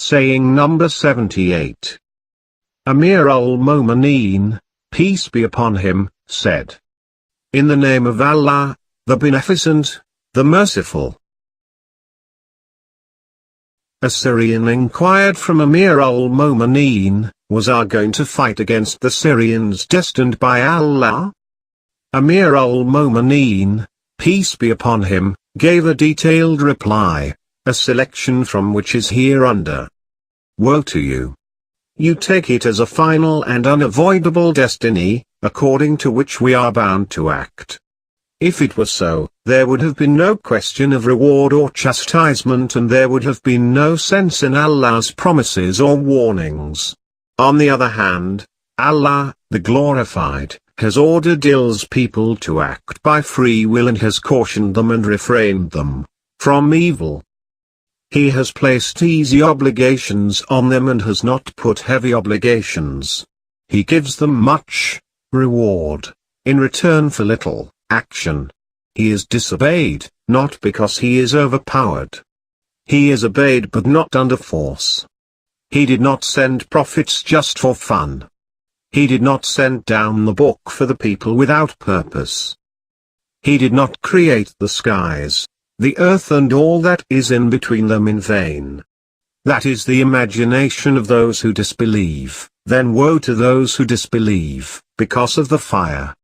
Saying number 78. Amir al-Momineen, peace be upon him, said, "In the name of Allah, the Beneficent, the Merciful." A Syrian inquired from Amir al-Momineen, was I going to fight against the Syrians destined by Allah? Amir al-Momineen, peace be upon him, gave a detailed reply, a selection from which is hereunder. Woe to you! You take it as a final and unavoidable destiny, according to which we are bound to act. If it were so, there would have been no question of reward or chastisement, and there would have been no sense in Allah's promises or warnings. On the other hand, Allah, the Glorified, has ordered His people to act by free will and has cautioned them and refrained them from evil. He has placed easy obligations on them and has not put heavy obligations. He gives them much reward in return for little action. He is disobeyed, not because he is overpowered. He is obeyed but not under force. He did not send prophets just for fun. He did not send down the book for the people without purpose. He did not create the skies, the earth and all that is in between them in vain. That is the imagination of those who disbelieve. Then woe to those who disbelieve, because of the fire.